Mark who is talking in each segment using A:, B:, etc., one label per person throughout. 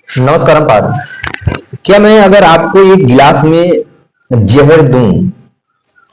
A: नमस्कार पार्थ। क्या मैं अगर आपको एक गिलास में जहर दूं,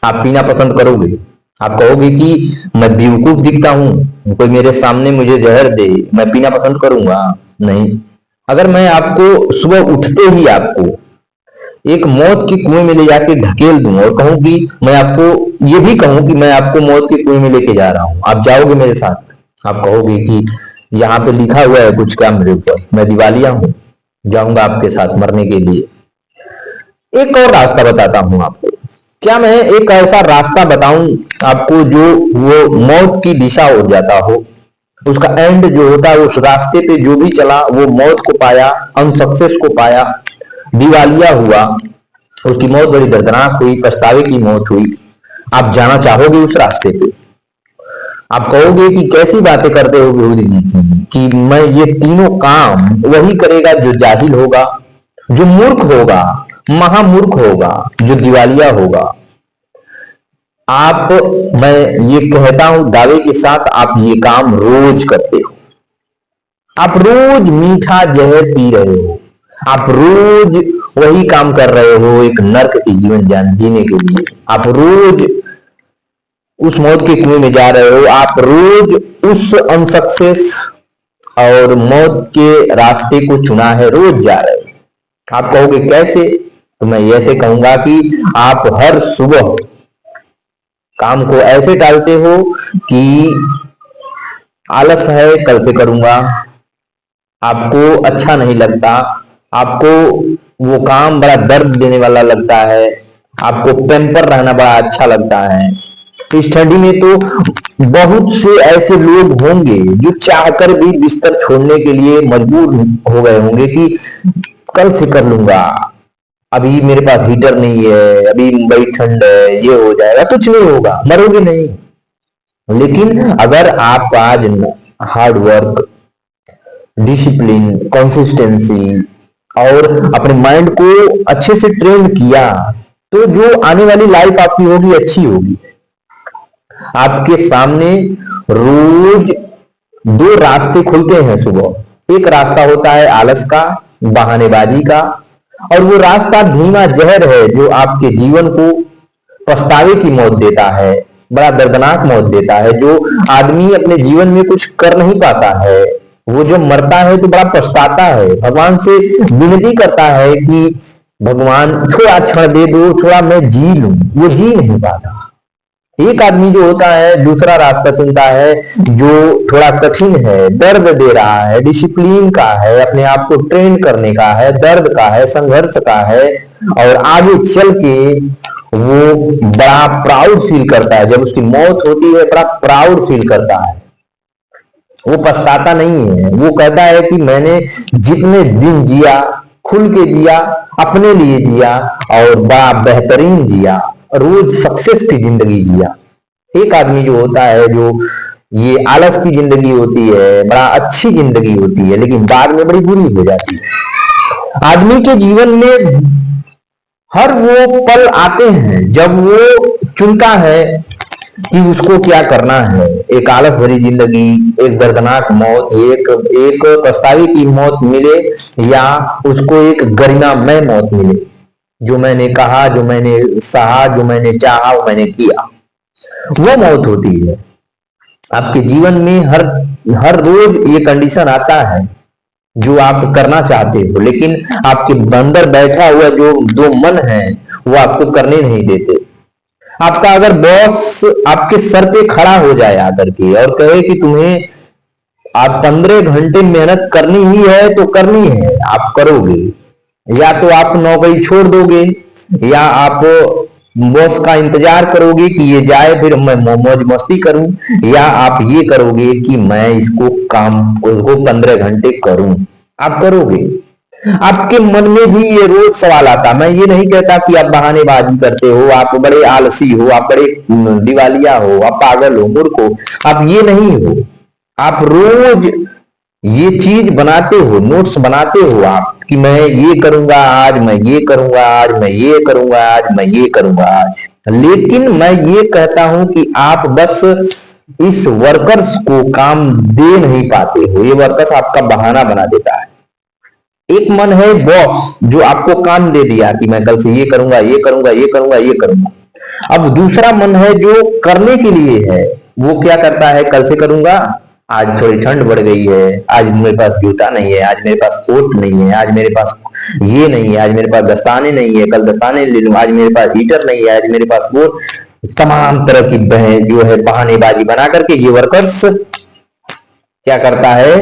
A: आप पीना पसंद करोगे? आप कहोगे कि मैं बेवकूफ दिखता हूं, कोई मेरे सामने मुझे जहर दे, मैं पीना पसंद करूंगा? नहीं। अगर मैं आपको सुबह उठते ही आपको एक मौत के कुएं में ले जाके ढकेल दूं और कहूं कि मैं आपको ये भी कहूं कि मैं आपको मौत के कुएं में लेके जा रहा हूं, आप जाओगे मेरे साथ? आप कहोगे कि यहाँ पे लिखा हुआ है कुछ, क्या मेरे ऊपर, मैं दिवालिया हूं, जाऊंगा आपके साथ मरने के लिए। एक और रास्ता बताता हूं आपको। क्या मैं एक ऐसा रास्ता बताऊं आपको जो वो मौत की दिशा हो जाता हो, उसका एंड जो होता है, उस रास्ते पे जो भी चला वो मौत को पाया, अनसक्सेस को पाया, दिवालिया हुआ, उसकी मौत बड़ी दर्दनाक हुई, पछतावे की मौत हुई। आप जाना चाहोगे उस रास्ते पे? आप कहोगे कि कैसी बातें करते हो गुरु जी कि मैं ये तीनों काम वही करेगा जो जाहिल होगा, जो मूर्ख होगा, महामूर्ख होगा, जो दिवालिया होगा। आप, मैं ये कहता हूं दावे के साथ, आप ये काम रोज करते हो। आप रोज मीठा जहर पी रहे हो, आप रोज वही काम कर रहे हो एक नर्क की जीवन जीने के लिए। आप रोज उस मौत के कुएं में जा रहे हो, आप रोज उस अनसक्सेस और मौत के रास्ते को चुना है, रोज जा रहे हो। आप कहोगे कैसे? तो मैं ऐसे कहूंगा कि आप हर सुबह काम को ऐसे टालते हो कि आलस है, कल से करूंगा, आपको अच्छा नहीं लगता, आपको वो काम बड़ा दर्द देने वाला लगता है, आपको पेम्पर रहना बड़ा अच्छा लगता है। स्टडी में तो बहुत से ऐसे लोग होंगे जो चाहकर भी बिस्तर छोड़ने के लिए मजबूर हो गए होंगे कि कल से कर लूंगा, अभी मेरे पास हीटर नहीं है, अभी बड़ी ठंड है, ये हो जाएगा, कुछ नहीं होगा, मरोगे नहीं। लेकिन अगर आप आज हार्ड वर्क, डिसिप्लिन, कंसिस्टेंसी और अपने माइंड को अच्छे से ट्रेन किया, तो जो आने वाली लाइफ आपकी होगी अच्छी होगी। आपके सामने रोज दो रास्ते खुलते हैं सुबह। एक रास्ता होता है आलस का, बहानेबाजी का, और वो रास्ता धीमा जहर है जो आपके जीवन को पछतावे की मौत देता है, बड़ा दर्दनाक मौत देता है। जो आदमी अपने जीवन में कुछ कर नहीं पाता है, वो जो मरता है तो बड़ा पछताता है, भगवान से विनती करता है कि भगवान थोड़ा क्षण दे दो, थोड़ा मैं जी लूं, वो जी नहीं पाता। एक आदमी जो होता है दूसरा रास्ता चुनता है जो थोड़ा कठिन है, दर्द दे रहा है, डिसिप्लिन का है, अपने आप को ट्रेन करने का है, दर्द का है, संघर्ष का है, और आगे चल के वो बड़ा प्राउड फील करता है। जब उसकी मौत होती है बड़ा प्राउड फील करता है, वो पछताता नहीं है। वो कहता है कि मैंने जितने दिन जिया, खुल के जिया, अपने लिए जिया और बड़ा बेहतरीन जिया, रोज सक्सेस की जिंदगी जिया। एक आदमी जो होता है, जो ये आलस की जिंदगी होती है, बड़ा अच्छी जिंदगी होती है, लेकिन बाद में बड़ी बुरी हो जाती है। आदमी के जीवन में हर वो पल आते हैं जब वो चुनता है कि उसको क्या करना है। एक आलस भरी जिंदगी, एक दर्दनाक मौत, एक एक पछतावे की मौत मिले, या उसको एक गरिमामय मौत मिले, जो मैंने कहा, जो मैंने सहा, जो मैंने चाहा, वो मैंने किया, वो मौत होती है। आपके जीवन में हर हर रोज ये कंडीशन आता है जो आप करना चाहते हो, लेकिन आपके अंदर बैठा हुआ जो दो मन है वो आपको करने नहीं देते। आपका अगर बॉस आपके सर पे खड़ा हो जाए आकर के और कहे कि तुम्हें आप 15 घंटे मेहनत करनी ही है तो करनी है, आप करोगे, या तो आप नौकरी छोड़ दोगे, या आप बॉस का इंतजार करोगे कि ये जाए फिर मैं मौज मस्ती करूं, या आप ये करोगे कि मैं इसको काम को 15 घंटे करूं, आप करोगे। आपके मन में भी ये रोज सवाल आता। मैं ये नहीं कहता कि आप बहानेबाजी करते हो, आप बड़े आलसी हो, आप बड़े दिवालिया हो, आप पागल हो, मूर्ख हो, आप ये नहीं हो। आप रोज ये चीज बनाते हो, नोट्स बनाते हो आप कि मैं ये करूंगा आज, मैं ये करूंगा आज, मैं ये करूंगा आज, मैं ये करूंगा आज। लेकिन मैं ये कहता हूं कि आप बस इस वर्कर्स को काम दे नहीं पाते हो, ये वर्कर्स आपका बहाना बना देता है। एक मन है बॉस, जो आपको काम दे दिया कि मैं कल से ये करूंगा, ये करूंगा, ये करूंगा, ये करूंगा। अब दूसरा मन है जो करने के लिए है। वो क्या करता है, कल से करूंगा, आज थोड़ी ठंड बढ़ गई है, आज मेरे पास जूता नहीं है, आज मेरे पास कोट नहीं है, आज मेरे पास ये नहीं है, आज मेरे पास दस्ताने नहीं है, कल दस्ताने ले लूं, आज मेरे पास हीटर नहीं है, आज मेरे पास वो, तमाम तरह की जो है बहानेबाजी बना करके ये वर्कर्स क्या करता है,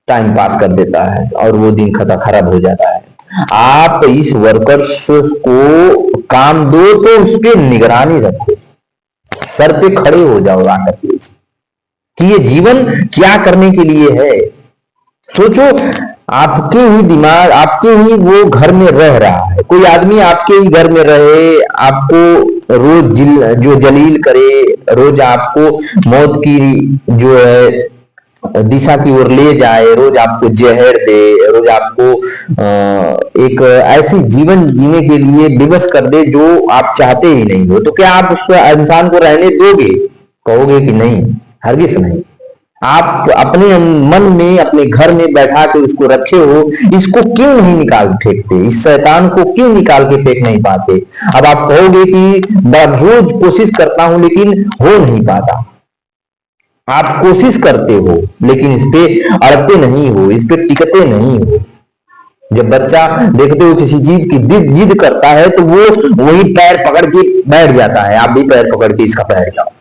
A: टाइम पास कर देता है और वो दिन खराब हो जाता है। आप इस वर्कर्स को काम दो तो उस पर निगरानी रखो, सर पे खड़े हो जाओ आकर के कि ये जीवन क्या करने के लिए है। सोचो, आपके ही दिमाग, आपके ही वो घर में रह रहा है, कोई आदमी आपके ही घर में रहे, आपको रोज जो जलील करे, रोज आपको मौत की जो है दिशा की ओर ले जाए, रोज आपको जहर दे, रोज आपको एक ऐसी जीवन जीने के लिए विवश कर दे जो आप चाहते ही नहीं हो, तो क्या आप उस इंसान को रहने दोगे? कहोगे कि नहीं, हरगिज नहीं। आप अपने मन में, अपने घर में बैठा के उसको रखे हो, इसको क्यों नहीं निकाल फेंकते? इस शैतान को क्यों निकाल के फेंक नहीं पाते? अब आप कहोगे कि मैं रोज कोशिश करता हूं लेकिन हो नहीं पाता। आप कोशिश करते हो लेकिन इस पे अड़ते नहीं हो, इस पे टिकते नहीं हो। जब बच्चा देखते हो किसी चीज की जिद करता है तो वो वही पैर पकड़ के बैठ जाता है, आप भी पैर पकड़ के इसका बैठ जाओ।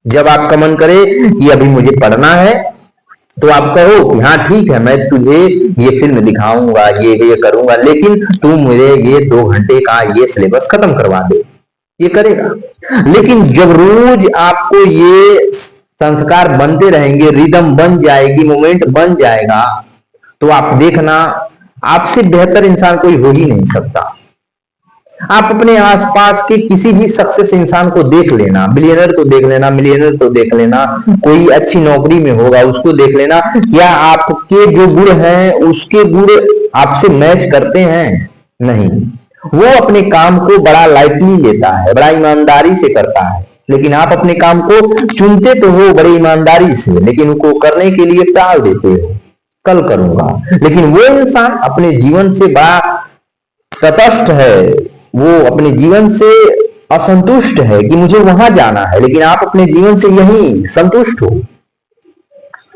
A: जब आपका मन करे कि अभी मुझे पढ़ना है तो आप कहो कि हाँ ठीक है, मैं तुझे ये फिल्म दिखाऊंगा, ये करूंगा, लेकिन तू मुझे ये 2 घंटे का ये सिलेबस खत्म करवा दे। ये करेगा। लेकिन जब रोज आपको ये संस्कार बनते रहेंगे, रिदम बन जाएगी, मोमेंट बन जाएगा, तो आप देखना आपसे बेहतर इंसान कोई हो ही नहीं सकता। आप अपने आसपास के किसी भी सक्सेस इंसान को देख लेना, बिलियनर को देख लेना, मिलियनर को देख लेना, कोई अच्छी नौकरी में होगा उसको देख लेना, क्या आपके जो गुण हैं उसके गुण आपसे मैच करते हैं? नहीं। वो अपने काम को बड़ा लाइटली लेता है, बड़ा ईमानदारी से करता है, लेकिन आप अपने काम को चुनते तो हो बड़ी ईमानदारी से, लेकिन उनको करने के लिए टाल देते हो, कल करूंगा। लेकिन वो इंसान अपने जीवन से बड़ा तटस्थ है, वो अपने जीवन से असंतुष्ट है कि मुझे वहां जाना है, लेकिन आप अपने जीवन से यही संतुष्ट हो।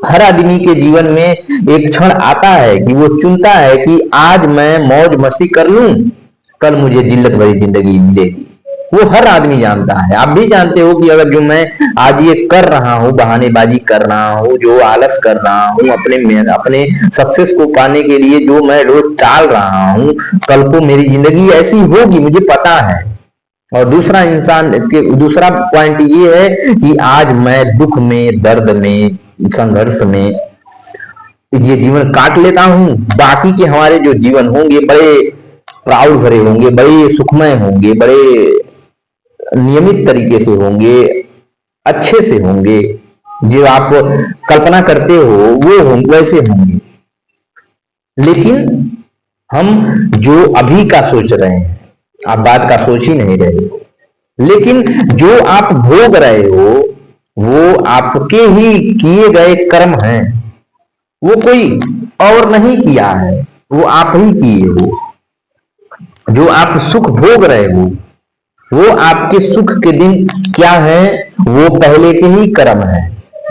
A: हर आदमी के जीवन में एक क्षण आता है कि वो चुनता है कि आज मैं मौज मस्ती कर लूं, कल मुझे जिल्लत भरी जिंदगी मिलेगी। वो हर आदमी जानता है, आप भी जानते हो कि अगर जो मैं आज ये कर रहा हूँ, बहानेबाजी कर रहा हूँ, जो आलस कर रहा हूँ, अपने सक्सेस को पाने के लिए जो मैं रोज टाल रहा हूँ, कल को मेरी जिंदगी ऐसी होगी, मुझे पता है। और दूसरा पॉइंट ये है कि आज मैं दुख में, दर्द में, संघर्ष में ये जीवन काट लेता हूं, बाकी के हमारे जो जीवन होंगे बड़े प्राउड भरे होंगे, बड़े सुखमय होंगे, बड़े नियमित तरीके से होंगे, अच्छे से होंगे, जो आप कल्पना करते हो वो होंगे, वैसे होंगे। लेकिन हम जो अभी का सोच रहे हैं, आप बात का सोच ही नहीं रहे हो, लेकिन जो आप भोग रहे हो वो आपके ही किए गए कर्म हैं, वो कोई और नहीं किया है, वो आप ही किए हो। जो आप सुख भोग रहे हो वो आपके सुख के दिन क्या है, वो पहले के ही कर्म है,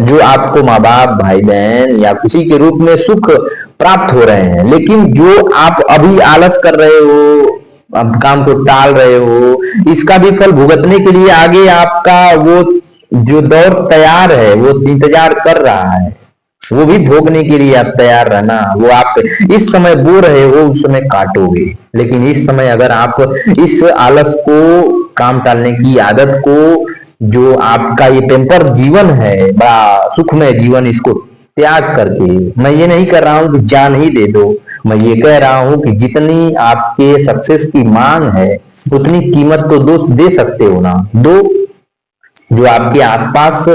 A: जो आपको माँ बाप, भाई बहन या किसी के रूप में सुख प्राप्त हो रहे हैं। लेकिन जो आप अभी आलस कर रहे हो, अब काम को टाल रहे हो, इसका भी फल भुगतने के लिए आगे आपका वो जो दौर तैयार है, वो इंतजार कर रहा है, वो भी भोगने के लिए आप तैयार रहना। वो आप इस समय बो रहे हो, उस समय काटोगे, लेकिन इस समय अगर आप इस आलस को, काम टालने की आदत को, जो आपका ये टेम्पर जीवन है, बड़ा सुखमय जीवन, इसको त्याग करके, मैं ये नहीं कर रहा हूं कि जान ही दे दो, मैं ये कह रहा हूं कि जितनी आपके सक्सेस की मांग है उतनी कीमत तो दोस्त दे सकते हो ना, दो। जो आपके आसपास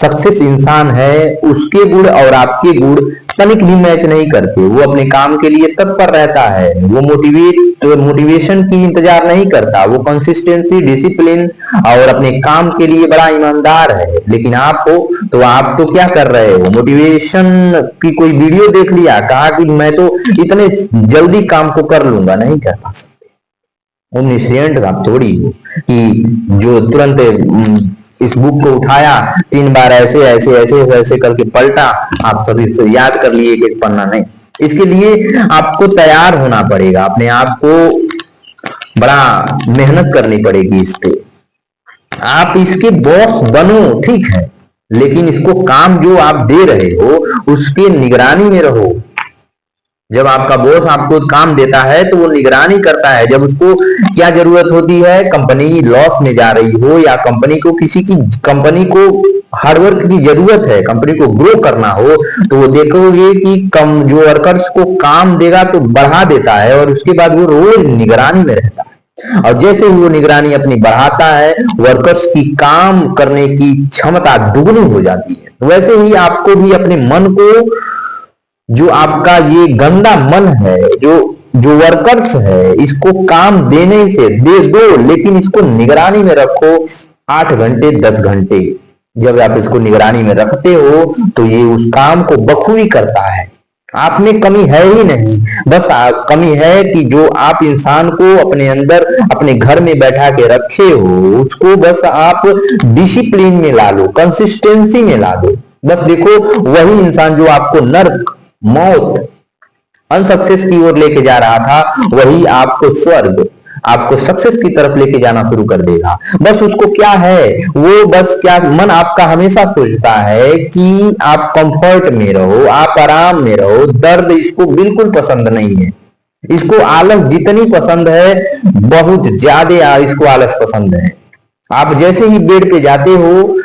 A: सक्सेस इंसान है उसके गुण और आपके गुण तनिक भी मैच नहीं करते। वो अपने काम के लिए तत्पर रहता है, वो मोटिवेशन की इंतजार नहीं करता, वो कंसिस्टेंसी, डिसिप्लिन और अपने काम के लिए बड़ा ईमानदार है। लेकिन आप हो तो आप तो क्या कर रहे हो, मोटिवेशन की कोई वीडियो देख लिया, कहा कि मैं तो इतने जल्दी काम को कर लूंगा, नहीं कर पा सकते। ओमनिशिएंट आप थोड़ी हो कि जो तुरंत इस बुक को उठाया, 3 बार ऐसे ऐसे ऐसे ऐसे करके पलटा, आप सभी से याद कर लिए एक पन्ना, नहीं। इसके लिए आपको तैयार होना पड़ेगा, अपने आप को बड़ा मेहनत करनी पड़ेगी इस पे। आप इसके बॉस बनो, ठीक है, लेकिन इसको काम जो आप दे रहे हो उसके निगरानी में रहो। जब आपका बॉस आपको काम देता है तो वो निगरानी करता है, जब उसको क्या जरूरत होती है, कंपनी लॉस में जा रही हो या कंपनी को हार्डवर्क की जरूरत है, कंपनी को ग्रो करना हो, तो वो देखोगे कि कम जो वर्कर्स को काम देगा तो बढ़ा देता है और उसके बाद वो रोज निगरानी में रहता है। और जैसे ही वो निगरानी अपनी बढ़ाता है, वर्कर्स की काम करने की क्षमता दुगनी हो जाती है। वैसे ही आपको भी अपने मन को, जो आपका ये गंदा मन है, जो जो वर्कर्स है, इसको काम देने से दे दो, लेकिन इसको निगरानी में रखो 8 घंटे 10 घंटे। जब आप इसको निगरानी में रखते हो तो ये उस काम को बखूबी करता है। आप में कमी है ही नहीं, बस कमी है कि जो आप इंसान को अपने अंदर अपने घर में बैठा के रखे हो, उसको बस आप डिसिप्लिन में ला लो, कंसिस्टेंसी में ला दो। बस देखो, वही इंसान जो आपको नर्क, मौत, अनसक्सेस की ओर लेके जा रहा था, वही आपको स्वर्ग, आपको सक्सेस की तरफ लेके जाना शुरू कर देगा। बस उसको क्या है, वो बस क्या, मन आपका हमेशा सोचता है कि आप कंफर्ट में रहो, आप आराम में रहो। दर्द इसको बिल्कुल पसंद नहीं है। इसको आलस जितनी पसंद है, बहुत ज्यादा इसको आलस पसंद है। आप जैसे ही बेड पे जाते हो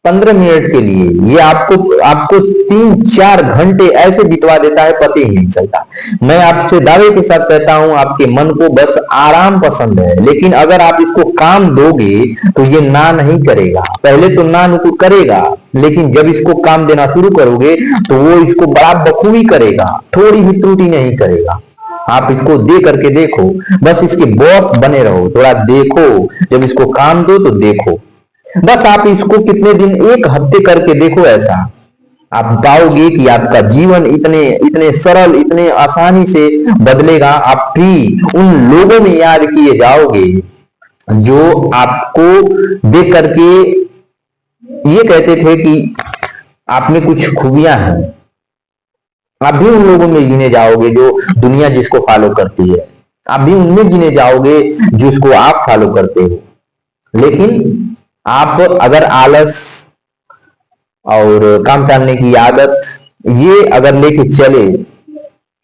A: 15 मिनट के लिए, ये आपको आपको 3-4 घंटे ऐसे बितवा देता है, पता ही नहीं चलता। मैं आपसे दावे के साथ कहता हूं, आपके मन को बस आराम पसंद है, लेकिन अगर आप इसको काम दोगे तो ये ना नहीं करेगा। पहले तो ना नुकुर करेगा, लेकिन जब इसको काम देना शुरू करोगे तो वो इसको बड़ा बखूबी करेगा, थोड़ी भी त्रुटि नहीं करेगा। आप इसको दे करके देखो, बस इसके बॉस बने रहो, थोड़ा देखो, जब इसको काम दो तो देखो। बस आप इसको कितने दिन, 1 हफ्ते करके देखो, ऐसा आप पाओगे कि आपका जीवन इतने इतने सरल, इतने आसानी से बदलेगा। आप भी उन लोगों में याद किए जाओगे जो आपको देख करके ये कहते थे कि आप में कुछ खूबियां हैं। आप भी उन लोगों में गिने जाओगे जो दुनिया जिसको फॉलो करती है, आप भी उनमें गिने जाओगे जिसको आप फॉलो करते हो। लेकिन आप अगर आलस और काम टालने की आदत ये अगर लेके चले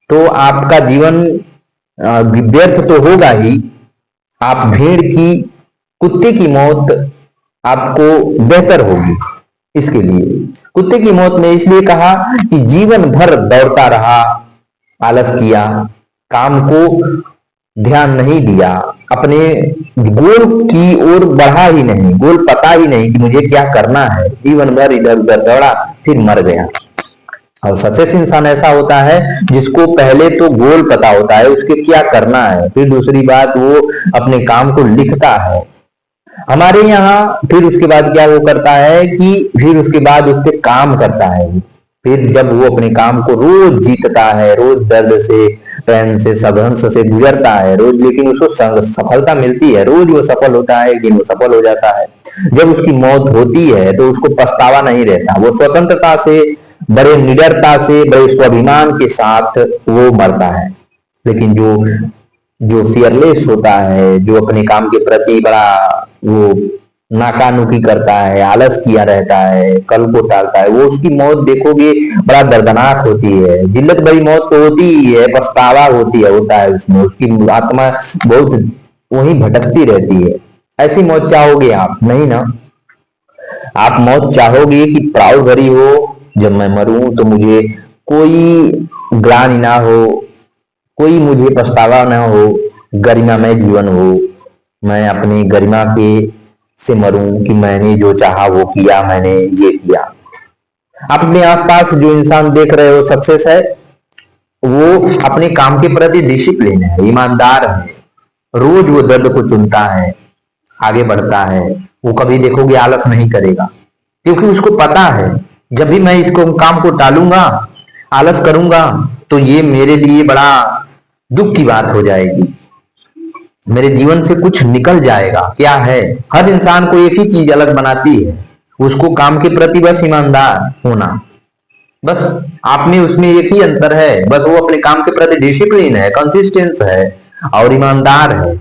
A: तो आपका जीवन व्यर्थ तो होगा ही। आप भेड़ की, कुत्ते की मौत आपको बेहतर होगी। इसके लिए कुत्ते की मौत में इसलिए कहा कि जीवन भर दौड़ता रहा, आलस किया, काम को ध्यान नहीं दिया, अपने गोल की ओर बढ़ा ही नहीं, गोल पता ही नहीं कि मुझे क्या करना है, जीवन भर इधर उधर दौड़ा, फिर मर गया। और सक्सेस इंसान ऐसा होता है जिसको पहले तो गोल पता होता है, उसके क्या करना है, फिर दूसरी बात वो अपने काम को लिखता है। हमारे यहाँ फिर उसके बाद क्या वो करता है कि फिर उसके बाद उस पर काम करता है। फिर जब वो अपने काम को रोज जीतता है, रोज दर्द से, पैन से, संघर्ष से गुजरता है रोज, लेकिन उसको सफलता मिलती है, रोज वो सफल होता है, एक दिन वो सफल हो जाता है। जब उसकी मौत होती है तो उसको पछतावा नहीं रहता, वो स्वतंत्रता से, बड़े निडरता से, बड़े स्वाभिमान के साथ वो मरता है। लेकिन जो जो फियरलेस होता है, जो अपने काम के प्रति बड़ा वो नाकानुकी करता है, आलस किया रहता है, कल को टालता है, वो उसकी मौत देखोगे बड़ा दर्दनाक होती है। जिल्लत भरी मौत तो होती ही है, पछतावा होता है उसमें, उसकी आत्मा बहुत वहीं भटकती रहती है। ऐसी मौत चाहोगे आप? नहीं ना। आप मौत चाहोगे कि प्राउड भरी हो, जब मैं मरूं तो मुझे कोई ग्लानि ना हो, कोई मुझे पछतावा ना हो, गरिमामय जीवन हो, मैं अपनी गरिमा के से मरूं कि मैंने जो चाहा वो किया, मैंने ये किया। आप अपने आसपास जो इंसान देख रहे हो सक्सेस है, वो अपने काम के प्रति डिसिप्लिन है, ईमानदार है, रोज वो दर्द को चुनता है, आगे बढ़ता है। वो कभी देखोगे आलस नहीं करेगा, क्योंकि उसको पता है जब भी मैं इसको काम को टालूंगा, आलस करूंगा, तो ये मेरे लिए बड़ा दुख की बात हो जाएगी, मेरे जीवन से कुछ निकल जाएगा। क्या है, हर इंसान को एक ही चीज अलग बनाती है, उसको काम के प्रति बस ईमानदार होना। बस आप में उसमें एक ही अंतर है, बस वो अपने काम के प्रति डिसिप्लिन है, कंसिस्टेंस है और ईमानदार है।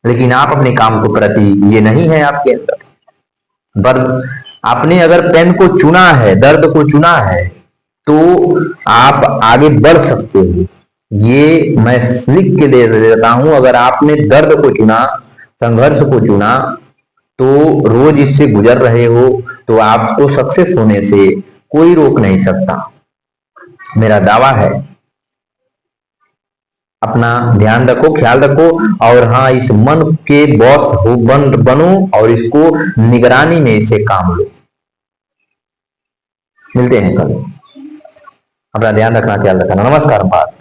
A: लेकिन आप अपने काम के प्रति ये नहीं है आपके अंदर। पर आपने अगर पेन को चुना है, दर्द को चुना है, तो आप आगे बढ़ सकते हो। ये मैं लिख के दे देता हूं, अगर आपने दर्द को चुना, संघर्ष को चुना, तो रोज इससे गुजर रहे हो, तो आपको सक्सेस होने से कोई रोक नहीं सकता। मेरा दावा है। अपना ध्यान रखो, ख्याल रखो, और हाँ, इस मन के बॉस हो बनो और इसको निगरानी में इसे काम लो। मिलते हैं कल। अपना ध्यान रखना, ख्याल रखना। नमस्कार। बात